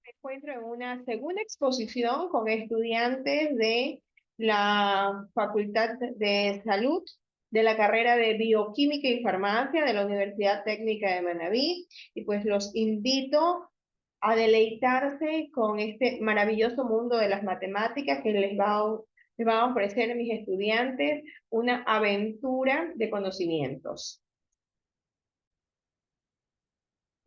Me encuentro en una segunda exposición con estudiantes de la Facultad de Salud de la carrera de Bioquímica y Farmacia de la Universidad Técnica de Manabí, y pues los invito a deleitarse con este maravilloso mundo de las matemáticas que les va a ofrecer a mis estudiantes una aventura de conocimientos.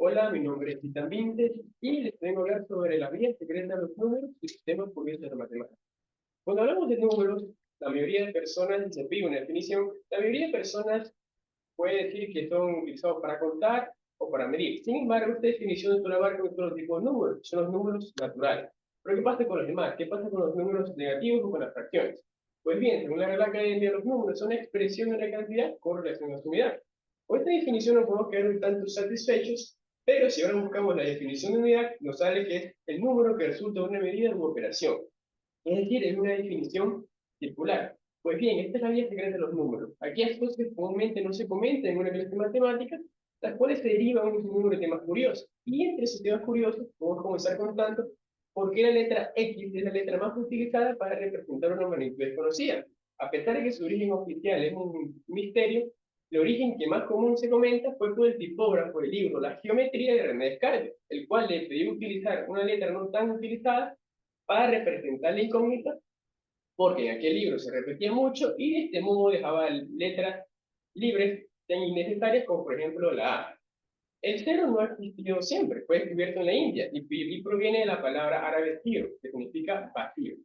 Hola, mi nombre es Titán Vintes y les vengo a hablar sobre la vía secreta de los números y sistemas curiosos de matemáticas. Cuando hablamos de números, la mayoría de personas, se pide una definición, la mayoría de personas puede decir que son utilizados para contar o para medir. Sin embargo, esta definición solo abarca un solo tipo de números, son los números naturales. Pero ¿qué pasa con los demás? ¿Qué pasa con los números negativos o con las fracciones? Pues bien, según la Real Academia, los números son expresión de una cantidad con relación a su unidad. Con esta definición no podemos quedar un tanto satisfechos, pero si ahora buscamos la definición de unidad, nos sale que es el número que resulta de una medida u operación. Es decir, es una definición circular. Pues bien, esta es la vía secreta de los números. Aquellas cosas que comúnmente no se comentan en una clase de matemáticas, las cuales se derivan de un número de temas curiosos. Y entre esos temas curiosos, vamos a comenzar contando por qué la letra X es la letra más utilizada para representar una magnitud desconocida. A pesar de que su origen oficial es un misterio, el origen que más común se comenta fue por el tipógrafo del libro La Geometría de René Descartes, el cual le pidió utilizar una letra no tan utilizada para representar la incógnita, porque en aquel libro se repetía mucho y de este modo dejaba letras libres tan innecesarias como por ejemplo la A. El cero no ha existido siempre, fue descubierto en la India y proviene de la palabra árabe zero, que significa vacío.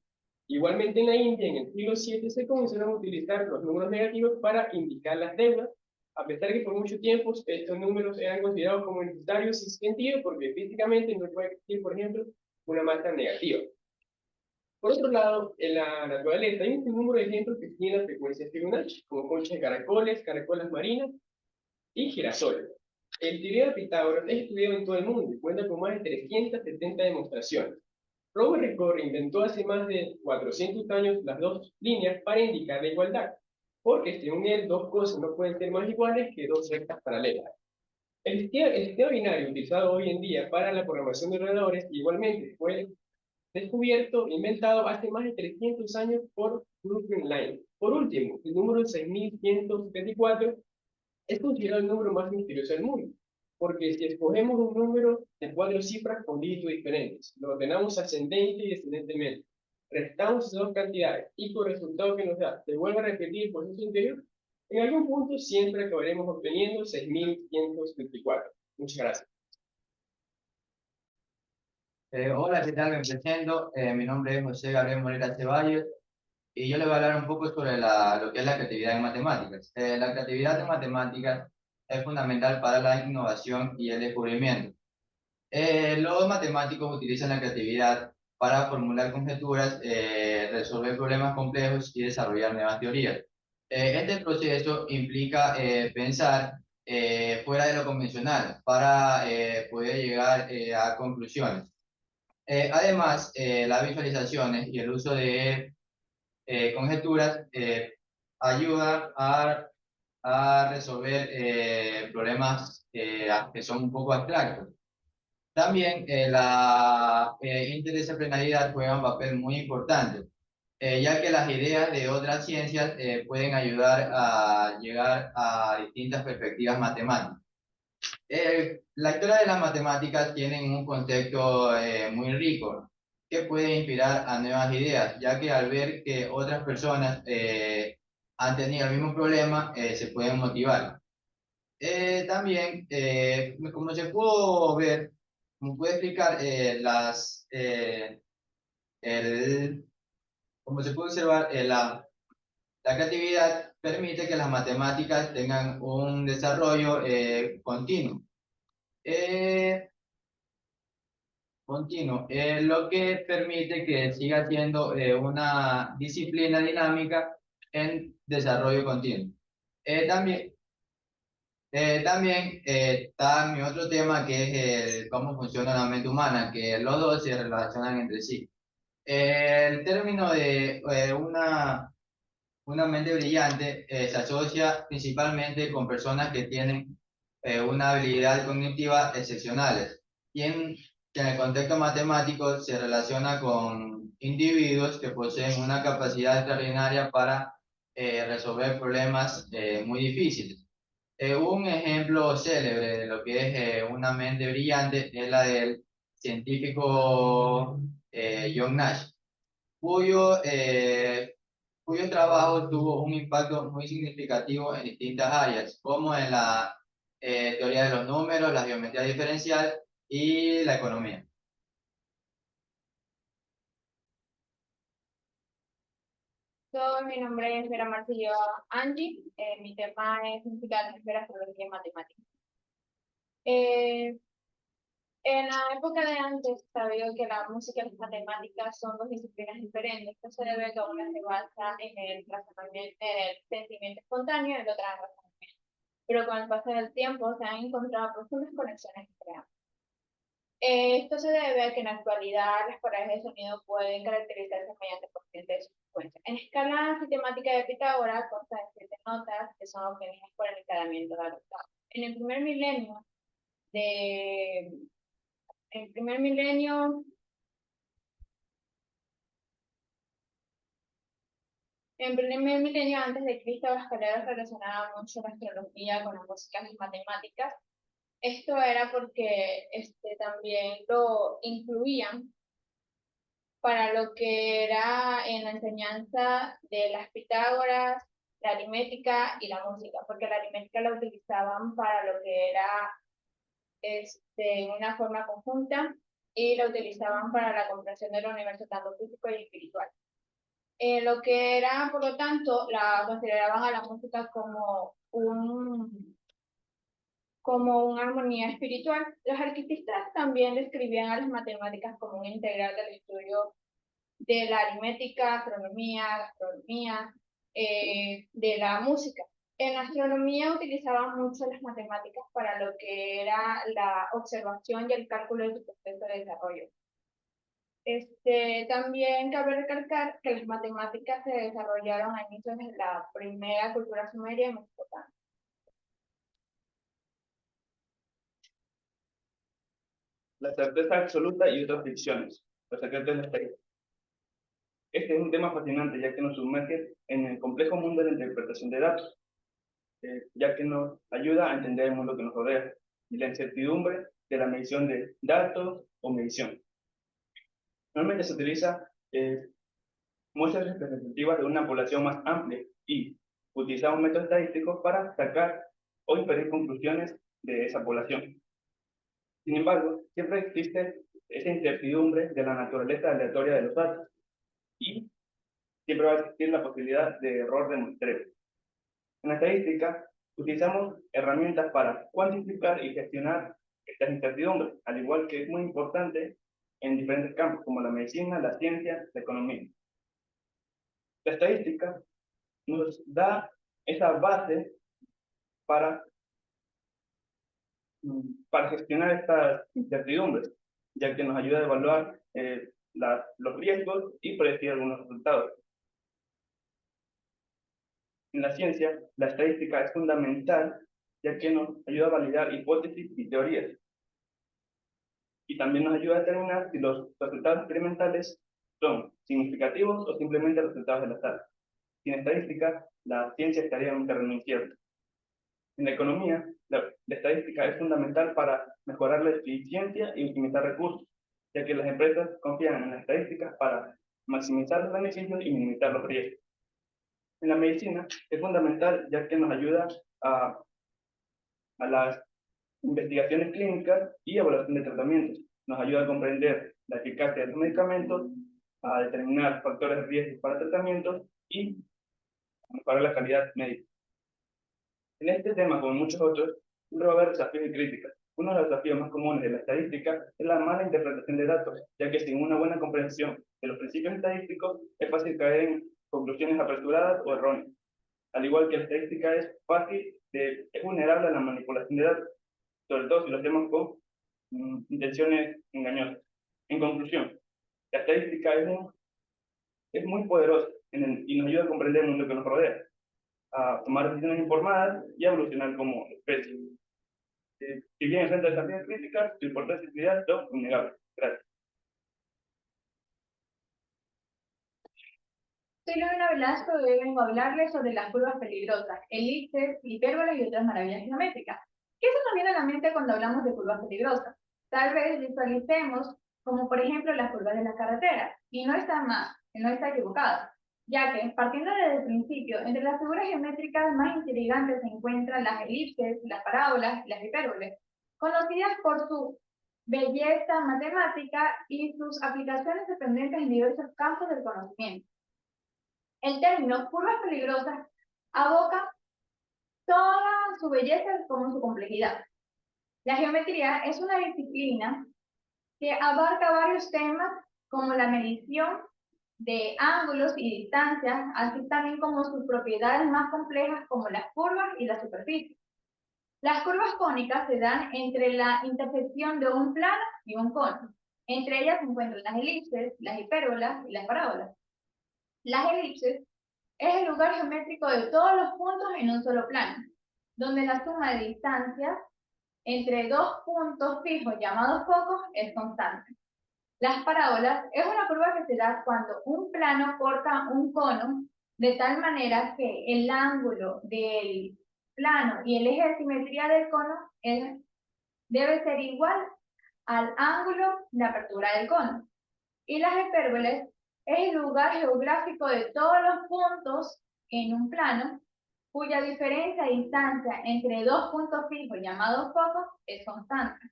Igualmente en la India, en el siglo VII, se comenzaron a utilizar los números negativos para indicar las deudas, a pesar que por mucho tiempo estos números eran considerados como necesarios sin sentido, porque físicamente no puede existir, por ejemplo, una masa negativa. Por otro lado, en la naturaleza hay un número de ejemplos que tienen la frecuencia Fibonacci, como conchas de caracoles, caracolas marinas y girasoles. El teorema de Pitágoras es estudiado en todo el mundo y cuenta con más de 370 demostraciones. Robert Ricord inventó hace más de 400 años las dos líneas para indicar la igualdad, porque según él, dos cosas no pueden ser más iguales que dos rectas paralelas. El sistema binario utilizado hoy en día para la programación de ordenadores igualmente fue descubierto, inventado hace más de 300 años por Brooklyn Line. Por último, el número 6174 es considerado el número más misterioso del mundo, porque si escogemos un número de cuatro cifras con dígitos diferentes, lo ordenamos ascendente y descendentemente, restamos esas dos cantidades y con el resultado que nos da se vuelve a repetir el proceso interior, en algún punto siempre acabaremos obteniendo 6174. Muchas gracias. Hola, ¿qué tal? Me presento. Mi nombre es José Gabriel Morera Ceballos y yo le voy a hablar un poco sobre lo que es la creatividad en matemáticas. La creatividad en matemáticas es fundamental para la innovación y el descubrimiento. Los matemáticos utilizan la creatividad para formular conjeturas, resolver problemas complejos y desarrollar nuevas teorías. Este proceso implica pensar fuera de lo convencional para poder llegar a conclusiones. Además, las visualizaciones y el uso de conjeturas ayudan a resolver problemas que son un poco abstractos. También la interdisciplinaridad juega un papel muy importante, ya que las ideas de otras ciencias pueden ayudar a llegar a distintas perspectivas matemáticas. La historia de las matemáticas tiene un contexto muy rico que puede inspirar a nuevas ideas, ya que al ver que otras personas han tenido el mismo problema, se pueden motivar. También, como se pudo ver, como puede explicar, el, como se puede observar, la creatividad permite que las matemáticas tengan un desarrollo continuo. Eh, Continuo, lo que permite que siga siendo una disciplina dinámica en desarrollo continuo. También está mi otro tema que es cómo funciona la mente humana, que los dos se relacionan entre sí. El término de una mente brillante se asocia principalmente con personas que tienen una habilidad cognitiva excepcionales. Quien que en el contexto matemático se relaciona con individuos que poseen una capacidad extraordinaria para resolver problemas muy difíciles. Un ejemplo célebre de lo que es una mente brillante es la del científico John Nash, cuyo trabajo tuvo un impacto muy significativo en distintas áreas, como en la teoría de los números, la geometría diferencial y la economía. Mi nombre es Vera Marcillo Angie. Mi tema es música de atmósfera, astrología y matemáticas. En la época de antes, sabido que la música y las matemáticas son dos disciplinas diferentes. Esto se debe a que una se basa en el razonamiento, en el sentimiento espontáneo y la otra en el razonamiento. Pero con el paso del tiempo se han encontrado profundas conexiones entre ambas. Esto se debe a que en la actualidad las parejas de sonido pueden caracterizarse mediante coeficientes de su frecuencia. En escala sistemática de Pitágoras consta de 7 notas que son obtenidas por el encadenamiento de la octava. En el primer milenio de el primer milenio En el primer milenio antes de Cristo, los galeros relacionaban mucho la astrología con la música y las matemáticas. Esto era porque también lo incluían para lo que era en la enseñanza de las Pitágoras, la aritmética y la música, porque la aritmética la utilizaban para lo que era una forma conjunta y la utilizaban para la comprensión del universo tanto físico y espiritual. Lo que era, por lo tanto, la consideraban a la música como una armonía espiritual. Los arquitectos también describían a las matemáticas como una integral del estudio de la aritmética, astronomía, gastronomía, de la música. En la astronomía utilizaban mucho las matemáticas para lo que era la observación y el cálculo de su proceso de desarrollo. También cabe recalcar que las matemáticas se desarrollaron a inicios de la primera cultura sumeria en Mesopotamia. La certeza absoluta y otras ficciones. Los secretos de la estadística. Este es un tema fascinante ya que nos sumerge en el complejo mundo de la interpretación de datos, ya que nos ayuda a entender el mundo que nos rodea y la incertidumbre de la medición de datos o medición. Normalmente se utiliza muestras representativas de una población más amplia y utilizamos métodos estadísticos para sacar o inferir conclusiones de esa población. Sin embargo, siempre existe esa incertidumbre de la naturaleza aleatoria de los datos y siempre va a existir la posibilidad de error de muestreo. En la estadística, utilizamos herramientas para cuantificar y gestionar estas incertidumbres, al igual que es muy importante en diferentes campos como la medicina, la ciencia, la economía. La estadística nos da esa base para gestionar estas incertidumbres, ya que nos ayuda a evaluar los riesgos y predecir algunos resultados. En la ciencia, la estadística es fundamental, ya que nos ayuda a validar hipótesis y teorías. Y también nos ayuda a determinar si los resultados experimentales son significativos o simplemente resultados del azar. Sin estadística, la ciencia estaría en un terreno incierto. En la economía, la estadística es fundamental para mejorar la eficiencia y optimizar recursos, ya que las empresas confían en las estadísticas para maximizar los beneficios y minimizar los riesgos. En la medicina es fundamental, ya que nos ayuda a las investigaciones clínicas y evaluación de tratamientos. Nos ayuda a comprender la eficacia de los medicamentos, a determinar factores de riesgo para tratamientos y a mejorar la calidad médica. En este tema, como en muchos otros, siempre va a haber desafíos y críticas. Uno de los desafíos más comunes de la estadística es la mala interpretación de datos, ya que sin una buena comprensión de los principios estadísticos es fácil caer en conclusiones apresuradas o erróneas. Al igual que la estadística es vulnerable a la manipulación de datos, sobre todo si lo hacemos con intenciones engañosas. En conclusión, la estadística es muy poderosa y nos ayuda a comprender el mundo que nos rodea, a tomar decisiones informadas y a evolucionar como especie. Si bien enfrenta desafíos críticas, su importancia y utilidad son innegables. Gracias. Soy Lorena Velasco y hoy vengo a hablarles sobre las curvas peligrosas, elipses, hipérbolas y otras maravillas geométricas. ¿Qué se nos viene a la mente cuando hablamos de curvas peligrosas? Tal vez visualicemos como por ejemplo las curvas de la carretera, y no está mal, no está equivocado, ya que partiendo desde el principio, entre las figuras geométricas más intrigantes se encuentran las elipses, las parábolas y las hipérboles, conocidas por su belleza matemática y sus aplicaciones dependientes en diversos campos del conocimiento. El término curvas peligrosas aboca toda su belleza como su complejidad. La geometría es una disciplina que abarca varios temas como la medición de ángulos y distancias, así también como sus propiedades más complejas como las curvas y la superficie. Las curvas cónicas se dan entre la intersección de un plano y un cono. Entre ellas se encuentran las elipses, las hipérbolas y las parábolas. Las elipses es el lugar geométrico de todos los puntos en un solo plano, donde la suma de distancias entre dos puntos fijos llamados focos es constante. Las parábolas es una curva que se da cuando un plano corta un cono de tal manera que el ángulo del plano y el eje de simetría del cono debe ser igual al ángulo de apertura del cono. Y las hipérboles es el lugar geográfico de todos los puntos en un plano cuya diferencia de distancia entre dos puntos fijos llamados focos es constante.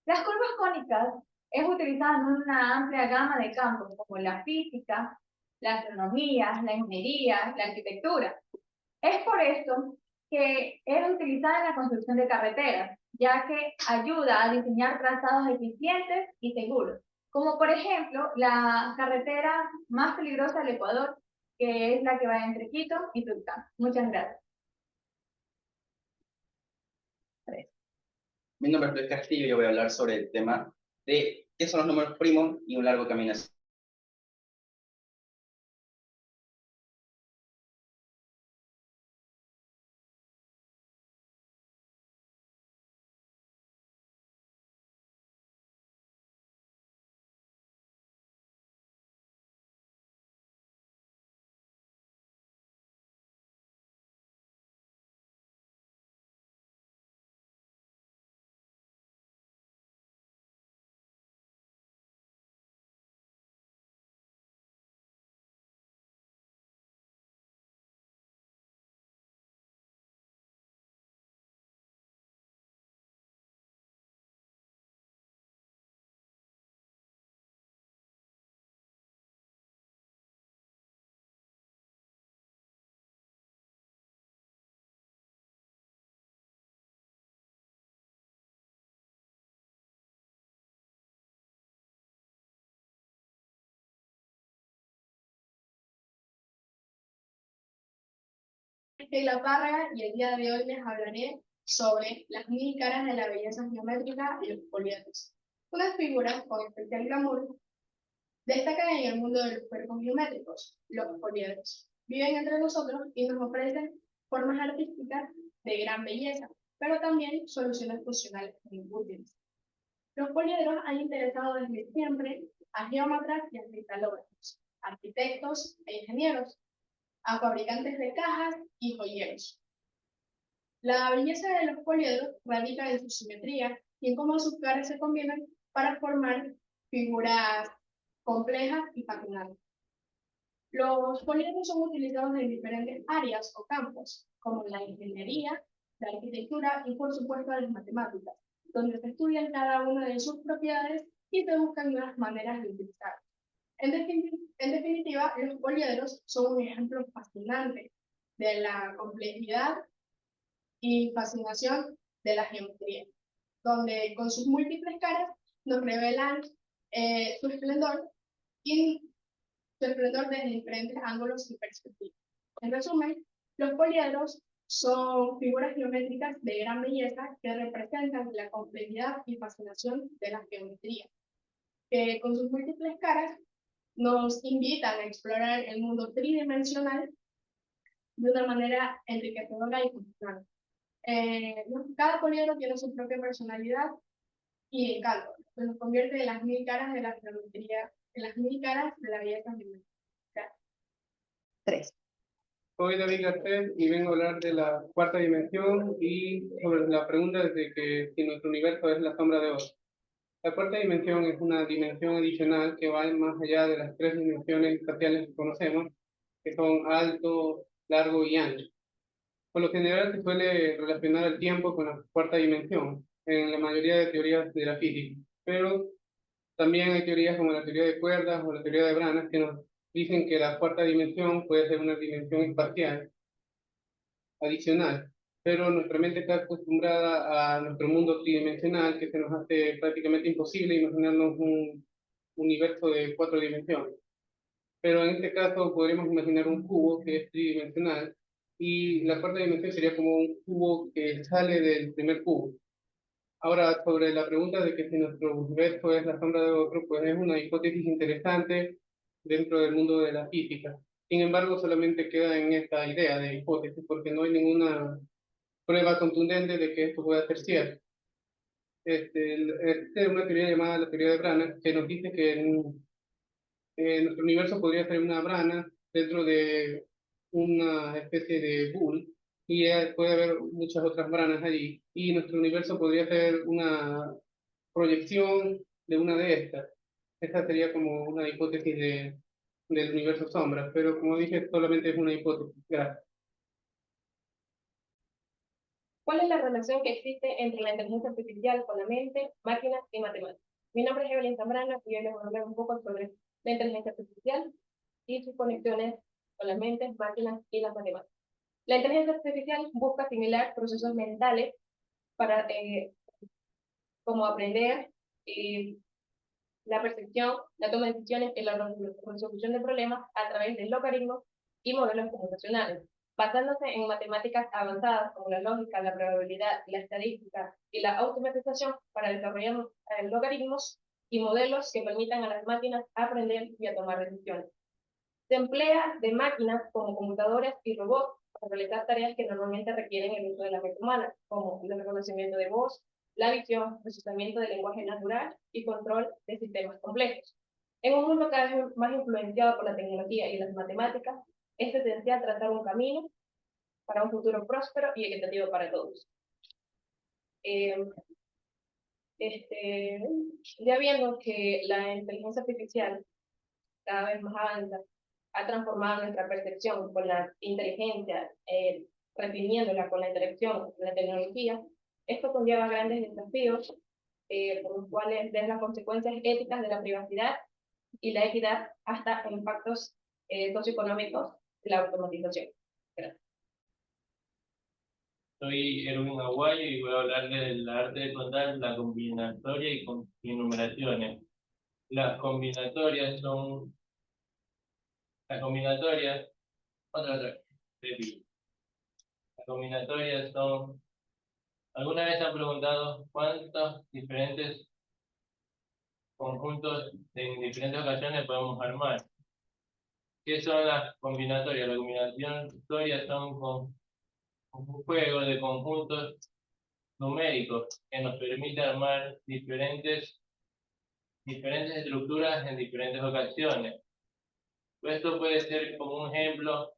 Las curvas cónicas es utilizada en una amplia gama de campos como la física, la astronomía, la ingeniería, la arquitectura. Es por esto que es utilizada en la construcción de carreteras, ya que ayuda a diseñar trazados eficientes y seguros, como por ejemplo la carretera más peligrosa del Ecuador, que es la que va entre Quito y Tulcán. Muchas gracias. Mi nombre es Luis Castillo y yo voy a hablar sobre el tema de qué son los números primos y un largo camino hacia Sheila Párraga y el día de hoy les hablaré sobre las 1000 caras de la belleza geométrica y los poliedros. Unas figuras con especial glamour destacan en el mundo de los cuerpos geométricos, los poliedros. Viven entre nosotros y nos ofrecen formas artísticas de gran belleza, pero también soluciones funcionales muy útiles. Los poliedros han interesado desde siempre a geómetras y a cristalógrafos, arquitectos e ingenieros, a fabricantes de cajas y joyeros. La belleza de los poliedros radica en su simetría y en cómo sus caras se combinan para formar figuras complejas y fascinantes. Los poliedros son utilizados en diferentes áreas o campos, como la ingeniería, la arquitectura y por supuesto las matemáticas, donde se estudian cada una de sus propiedades y se buscan nuevas maneras de utilizarlas. En definitiva, los poliedros son un ejemplo fascinante de la complejidad y fascinación de la geometría, donde con sus múltiples caras nos revelan su esplendor y su esplendor desde diferentes ángulos y perspectivas. En resumen, los poliedros son figuras geométricas de gran belleza que representan la complejidad y fascinación de la geometría, que con sus múltiples caras nos invitan a explorar el mundo tridimensional de una manera enriquecedora y funcional. Cada poliedro tiene su propia personalidad y en cálculo, que nos convierte en las 1000 caras de la geometría, en las 1000 caras de la belleza geométrica. 3. Soy David Garcés y vengo a hablar de la cuarta dimensión y sobre la pregunta de que si nuestro universo es la sombra de otro. La cuarta dimensión es una dimensión adicional que va más allá de las 3 dimensiones espaciales que conocemos, que son alto, largo y ancho. Por lo general se suele relacionar el tiempo con la cuarta dimensión en la mayoría de teorías de la física, pero también hay teorías como la teoría de cuerdas o la teoría de branas que nos dicen que la cuarta dimensión puede ser una dimensión espacial adicional, pero nuestra mente está acostumbrada a nuestro mundo tridimensional, que se nos hace prácticamente imposible imaginarnos un universo de 4 dimensiones. Pero en este caso podremos imaginar un cubo que es tridimensional y la cuarta dimensión sería como un cubo que sale del primer cubo. Ahora, sobre la pregunta de que si nuestro universo es la sombra de otro, pues es una hipótesis interesante dentro del mundo de la física. Sin embargo, solamente queda en esta idea de hipótesis, porque no hay ninguna prueba contundente de que esto pueda ser cierto. Existe una teoría llamada la teoría de Brana, que nos dice que nuestro universo podría ser una brana dentro de una especie de bull, y puede haber muchas otras branas allí, y nuestro universo podría ser una proyección de una de estas. Esta sería como una hipótesis del universo sombra, pero como dije, solamente es una hipótesis. Gracias. ¿Cuál es la relación que existe entre la inteligencia artificial con la mente, máquinas y matemáticas? Mi nombre es Evelyn Zambrano y hoy les voy a hablar un poco sobre la inteligencia artificial y sus conexiones con las mentes, máquinas y las matemáticas. La inteligencia artificial busca asimilar procesos mentales para como aprender la percepción, la toma de decisiones y la resolución de problemas a través de logaritmos y modelos computacionales, basándose en matemáticas avanzadas como la lógica, la probabilidad, la estadística y la automatización para desarrollar logaritmos y modelos que permitan a las máquinas aprender y a tomar decisiones. Se emplea de máquinas como computadoras y robots para realizar tareas que normalmente requieren el uso de la mente humana, como el reconocimiento de voz, la visión, procesamiento del lenguaje natural y control de sistemas complejos. En un mundo cada vez más influenciado por la tecnología y las matemáticas, es esencial trazar un camino para un futuro próspero y equitativo para todos. Ya viendo que la inteligencia artificial cada vez más avanza, ha transformado nuestra percepción con la inteligencia, redimiéndola con la interacción, con la tecnología, esto conlleva grandes desafíos por los cuales ven las consecuencias éticas de la privacidad y la equidad hasta impactos socioeconómicos de la automatización. Gracias. Soy Erwin Aguayo y voy a hablar del arte de contar la combinatoria y numeraciones. Las combinatorias son... Las combinatorias... Otra. Repito. Las combinatorias son... ¿Alguna vez han preguntado cuántos diferentes conjuntos en diferentes ocasiones podemos armar? ¿Qué son las combinatorias? Las combinatorias son un juego de conjuntos numéricos que nos permite armar diferentes estructuras en diferentes ocasiones. Esto puede ser como un ejemplo,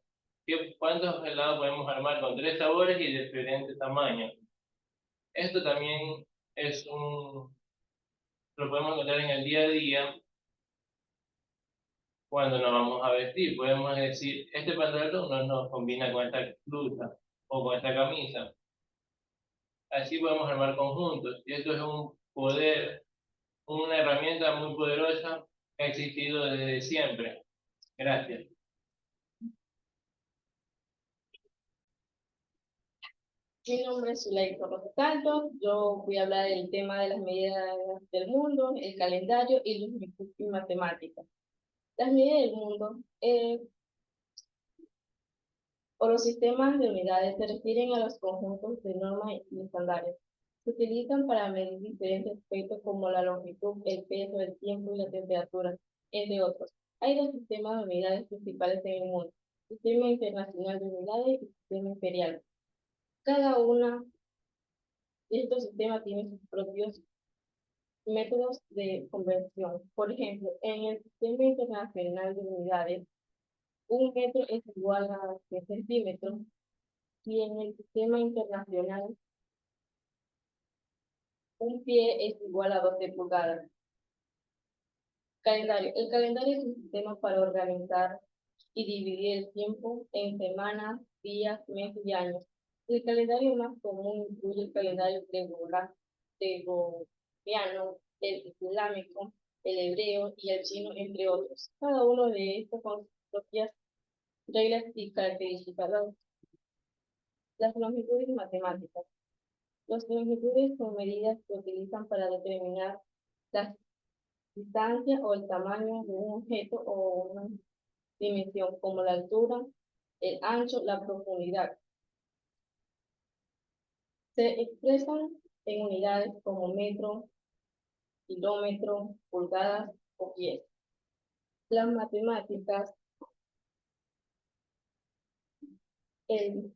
¿cuántos helados podemos armar con 3 sabores y diferentes tamaños? Esto también lo podemos encontrar en el día a día cuando nos vamos a vestir. Podemos decir, este pantalón no nos combina con esta blusa o con esta camisa. Así podemos armar conjuntos. Y esto es un poder, una herramienta muy poderosa que ha existido desde siempre. Gracias. Mi nombre es Zuleika Rosaldo. Yo voy a hablar del tema de las medidas del mundo, el calendario y matemáticas. Las medidas del mundo o los sistemas de unidades se refieren a los conjuntos de normas y estándares. Se utilizan para medir diferentes aspectos como la longitud, el peso, el tiempo y la temperatura, entre otros. Hay dos sistemas de unidades principales en el mundo: Sistema Internacional de Unidades y Sistema Imperial. Cada una de estos sistemas tiene sus propios Métodos de conversión. Por ejemplo, en el Sistema Internacional de Unidades, un metro es igual a 100 centímetros y en el Sistema Internacional un pie es igual a 12 pulgadas. Calendario. El calendario es un sistema para organizar y dividir el tiempo en semanas, días, meses y años. El calendario más común incluye el calendario gregoriano, el islámico, el hebreo y el chino, entre otros. Cada uno de estos con sus propias reglas y características. Las longitudes matemáticas. Las longitudes son medidas que utilizan para determinar la distancia o el tamaño de un objeto o una dimensión, como la altura, el ancho, la profundidad. Se expresan en unidades como metro, kilómetro, pulgadas o pies. Las matemáticas, el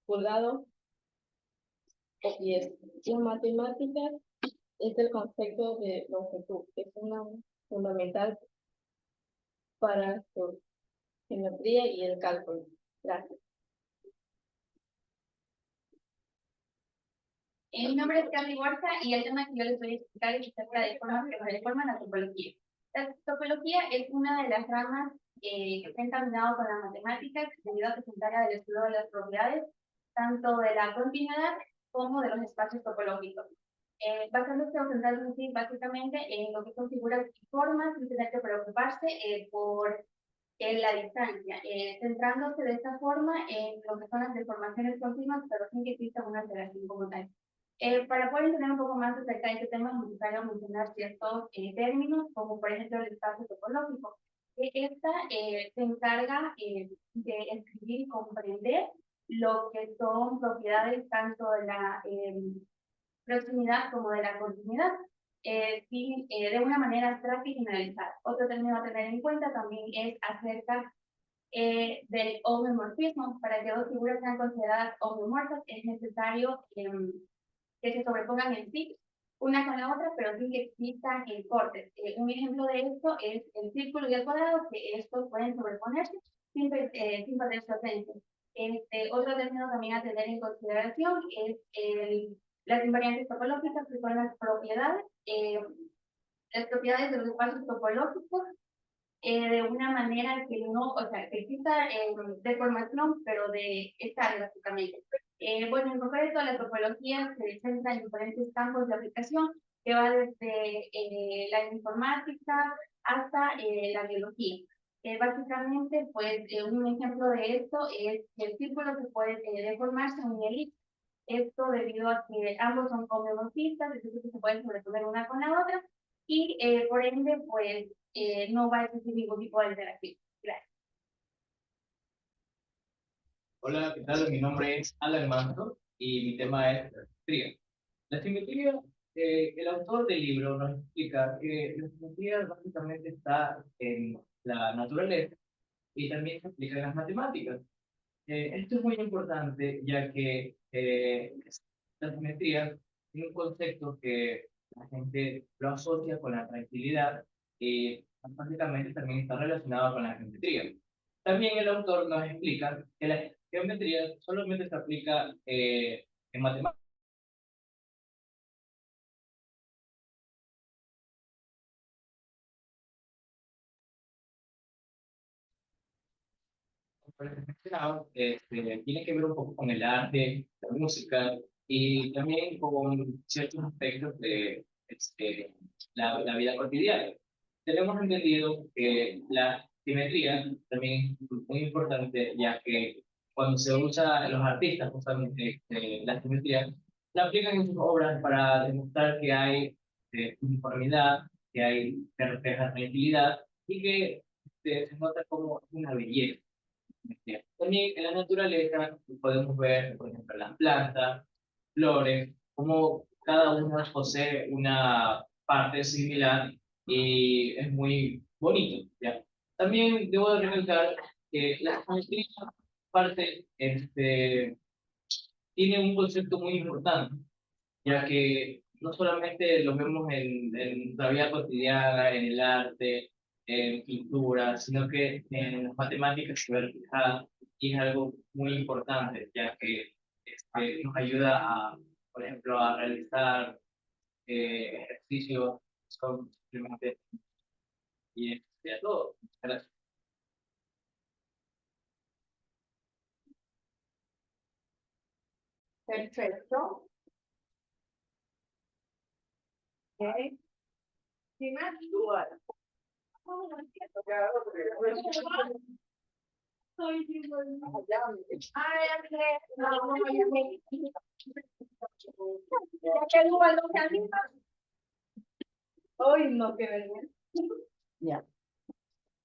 pulgado o pies. Las matemáticas es el concepto de longitud, es una fundamental para su geometría y el cálculo. Gracias. Mi nombre es Carly Borja y el tema que yo les voy a explicar es acerca de forma la topología. La topología es una de las ramas que está encaminado con las matemáticas debido a que se encarga del estudio de las propiedades tanto de la continuidad como de los espacios topológicos. Basándose o centrándose básicamente en lo que son figuras y formas sin tener que preocuparse por la distancia, centrándose de esta forma en lo que son las deformaciones continuas, pero sin que exista una alteración como tal. Para poder entender un poco más acerca de este tema, es necesario mencionar ciertos términos, como por ejemplo el espacio topológico. Esta se encarga de escribir y comprender lo que son propiedades tanto de la proximidad como de la continuidad, de una manera abstracta y generalizada. Otro término a tener en cuenta también es acerca del homomorfismo. Para que dos figuras sean consideradas homomorfas es necesario que se sobrepongan en sí una con la otra, pero sin que existan cortes. Un ejemplo de esto es el círculo y el cuadrado, que estos pueden sobreponerse sin perder su esencia. Otro término también a tener en consideración es las invariantes topológicas, que son las propiedades de los espacios topológicos, de una manera que no, o sea, que exista deformación, pero de estar básicamente. Bueno, en concreto, la topología se centra en diferentes campos de aplicación, que va desde la informática hasta la biología. Básicamente, pues, un ejemplo de esto es que el círculo se puede deformarse en un elipse. Esto debido a que ambos son homeomorfistas, es decir, que se pueden sobreponer una con la otra, y por ende, pues, no va a existir ningún tipo de alteración. Gracias. Hola, ¿qué tal? Mi nombre es Alan Manso y mi tema es la simetría. La simetría, el autor del libro nos explica que la simetría básicamente está en la naturaleza y también se explica en las matemáticas. Esto es muy importante ya que la simetría es un concepto que la gente lo asocia con la tranquilidad y básicamente también está relacionado con la geometría. También el autor nos explica que la geometría solamente se aplica en matemáticas. Tiene que ver un poco con el arte, la música y también con ciertos aspectos de la vida cotidiana. Tenemos entendido que la simetría también es muy importante, ya que cuando se usa los artistas justamente la simetría, la aplican en sus obras para demostrar que hay uniformidad, que hay que refleja tranquilidad y que se nota como una belleza. También en la naturaleza podemos ver, por ejemplo, las plantas, flores, como cada una posee una parte similar y es muy bonito, ¿ya? También debo de recalcar que la geometría parte, tiene un concepto muy importante, ya que no solamente lo vemos en la vida cotidiana, en el arte, en pintura, sino que en las matemáticas se ve reflejada y es algo muy importante, ya que nos ayuda a, por ejemplo, a realizar ejercicios que son simplemente y a todo. Gracias. Perfecto. Ok. ¿Sí más? Ay, Andrés, no, ya me... Ya que el Uber no se anima. Ay, no, qué vergüenza. Ya,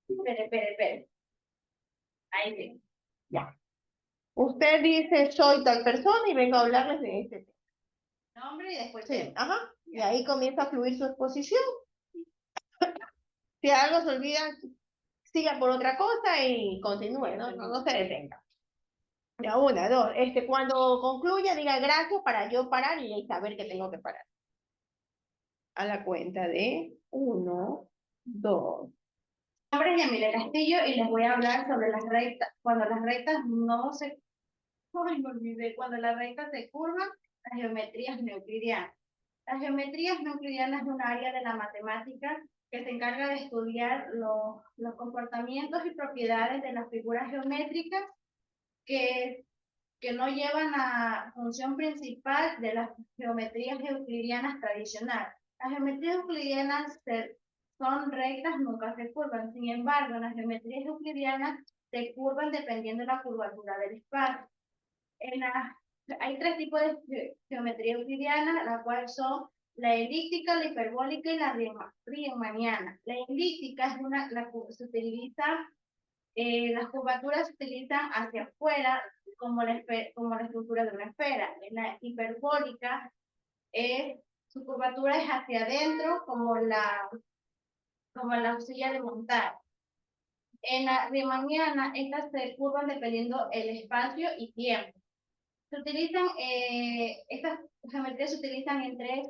Espere. Ahí sí. ya. Usted dice, soy tal persona y vengo a hablarles de este tema. Nombre y después Sí, tema. ajá. Y ahí comienza a fluir su exposición. Si algo se olvida, siga por otra cosa y continúe, no se detenga. Ya, una, dos. Cuando concluya, diga gracias para yo parar y saber que tengo que parar. A la cuenta de 1, 2. Mi nombre es Yamile Castillo y les voy a hablar sobre las rectas. Cuando las rectas no se... Ay, me olvidé. Cuando las rectas se curvan, las geometrías neoeuclidianas. Las geometrías neoeuclidianas es un área de la matemática que se encarga de estudiar los comportamientos y propiedades de las figuras geométricas que no llevan a función principal de las geometrías euclidianas tradicionales. Las geometrías euclidianas son rectas, nunca se curvan. Sin embargo, las geometrías euclidianas se curvan dependiendo de la curvatura del espacio. Hay tres tipos de geometría euclidiana, la cual son la elíptica, la hiperbólica y la riemanniana. La elíptica es se utiliza, las curvaturas se utilizan hacia afuera como la estructura de una esfera. En la hiperbólica, su curvatura es hacia adentro como la silla de montar. En la riemanniana, estas se curvan dependiendo el espacio y tiempo. Estas geometrías se utilizan en tres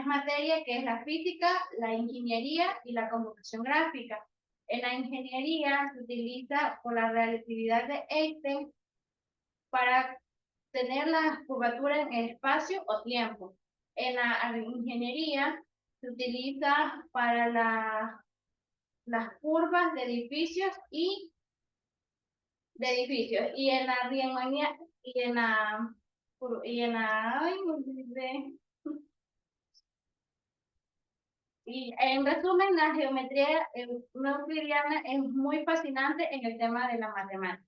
materias, que es la física, la ingeniería y la computación gráfica. En la ingeniería se utiliza por la relatividad de Einstein para tener la curvatura en el espacio o tiempo. En la ingeniería se utiliza para las curvas de edificios y en la Riemanniana ay, me olvidé. Y en resumen, la geometría euclidiana es muy fascinante en el tema de la matemática.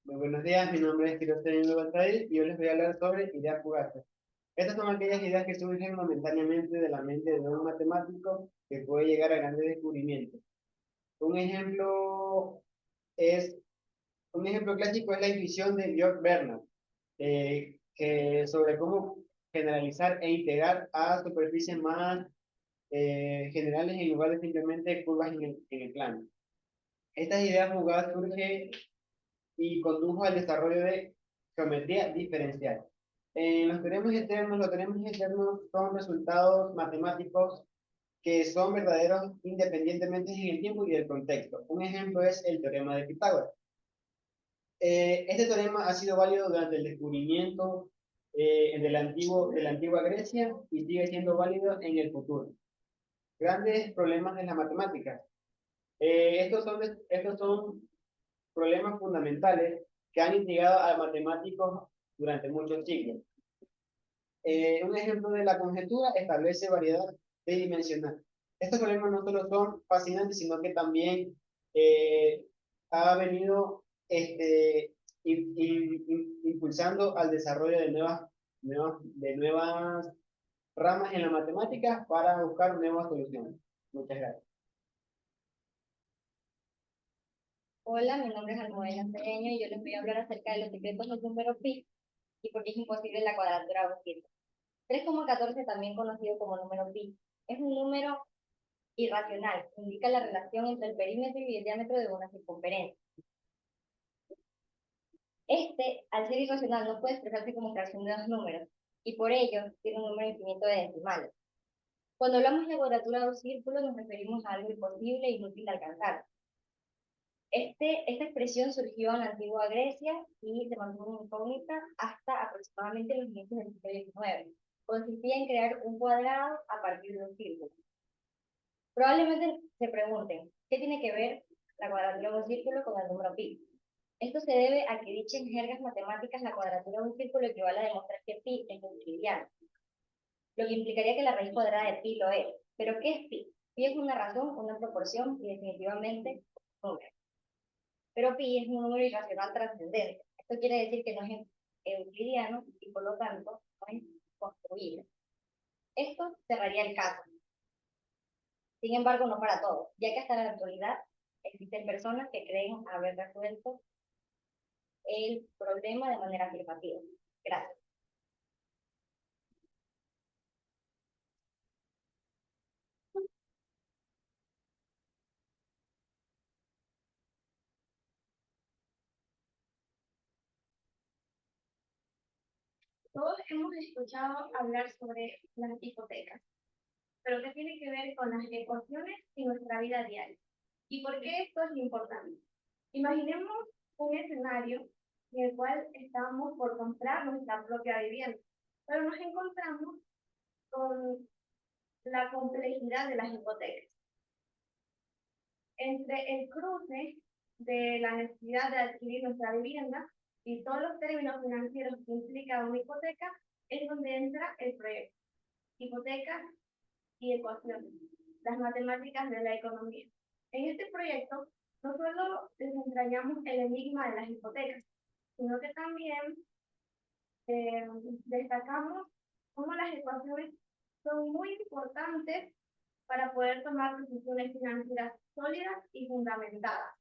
Muy buenos días, mi nombre es Quiroz Baltadí y yo les voy a hablar sobre ideas fugaces. Estas son aquellas ideas que surgen momentáneamente de la mente de un matemático que puede llegar a grandes descubrimientos. Un ejemplo clásico es la intuición de George Bernard, que sobre cómo generalizar e integrar a superficies más generales en lugar de simplemente curvas en el plano. Estas ideas fugaces surgen y condujo al desarrollo de geometría diferencial. Los teoremas externos son resultados matemáticos que son verdaderos independientemente en el tiempo y del contexto. Un ejemplo es el teorema de Pitágoras. Este teorema ha sido válido durante el descubrimiento de la antigua Grecia y sigue siendo válido en el futuro. Grandes problemas en la matemática. Estos son problemas fundamentales que han intrigado a matemáticos durante muchos siglos. Un ejemplo de la conjetura establece variedad tridimensional. Estos problemas no solo son fascinantes, sino que también ha venido impulsando al desarrollo de nuevas ramas en la matemática para buscar nuevas soluciones. Muchas gracias. Hola, mi nombre es Almudena Cedeño y yo les voy a hablar acerca de los secretos del número pi y por qué es imposible la cuadratura abscissa. 3,14, también conocido como número pi, es un número irracional, indica la relación entre el perímetro y el diámetro de una circunferencia. Al ser irracional, no puede expresarse como fracción de dos números, y por ello tiene un número infinito de decimales. Cuando hablamos de la cuadratura de un círculo, nos referimos a algo imposible e inútil de alcanzar. Esta expresión surgió en la antigua Grecia y se mantuvo incógnita hasta aproximadamente los inicios del siglo XIX. Consistía en crear un cuadrado a partir de un círculo. Probablemente se pregunten, ¿qué tiene que ver la cuadratura de un círculo con el número pi? Esto se debe a que dicha en jergas matemáticas la cuadratura de un círculo equivale a demostrar que pi es euclidiano, lo que implicaría que la raíz cuadrada de pi lo es. ¿Pero qué es pi? Pi es una razón, una proporción y definitivamente un número. Pero pi es un número irracional trascendente. Esto quiere decir que no es euclidiano y por lo tanto no es construible. Esto cerraría el caso. Sin embargo, no para todos, ya que hasta la actualidad existen personas que creen haber resuelto el problema de manera afirmativa. Gracias. Todos hemos escuchado hablar sobre las hipotecas, pero ¿qué tiene que ver con las ecuaciones y nuestra vida diaria? ¿Y por qué esto es importante? Imaginemos un escenario en el cual estamos por comprar nuestra propia vivienda, pero nos encontramos con la complejidad de las hipotecas. Entre el cruce de la necesidad de adquirir nuestra vivienda y todos los términos financieros que implica una hipoteca, es donde entra el proyecto. Hipotecas y ecuaciones, las matemáticas de la economía. En este proyecto, no solo desentrañamos el enigma de las hipotecas, sino que también destacamos cómo las ecuaciones son muy importantes para poder tomar decisiones financieras sólidas y fundamentadas.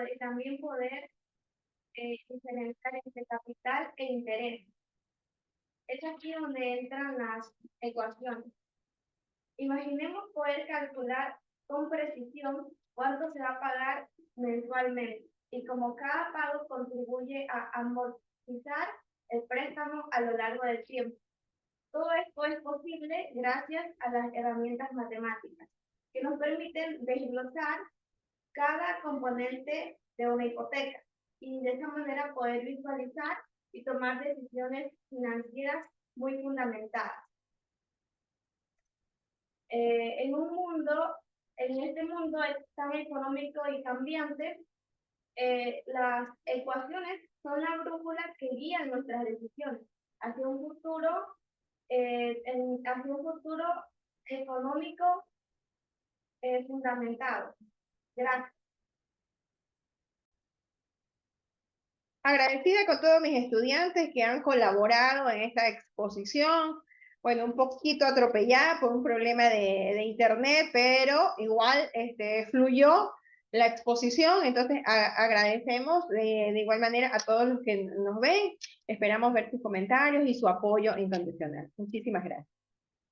Y también poder diferenciar entre capital e interés. Es aquí donde entran las ecuaciones. Imaginemos poder calcular con precisión cuánto se va a pagar mensualmente y como cada pago contribuye a amortizar el préstamo a lo largo del tiempo. Todo esto es posible gracias a las herramientas matemáticas que nos permiten desglosar cada componente de una hipoteca y de esa manera poder visualizar y tomar decisiones financieras muy fundamentadas. En este mundo tan económico y cambiante, las ecuaciones son la brújula que guían nuestras decisiones hacia un futuro, hacia un futuro económico fundamentado. Gracias. Agradecida con todos mis estudiantes que han colaborado en esta exposición. Bueno, un poquito atropellada por un problema de internet, pero igual fluyó la exposición, entonces agradecemos de igual manera a todos los que nos ven. Esperamos ver sus comentarios y su apoyo incondicional. Muchísimas gracias.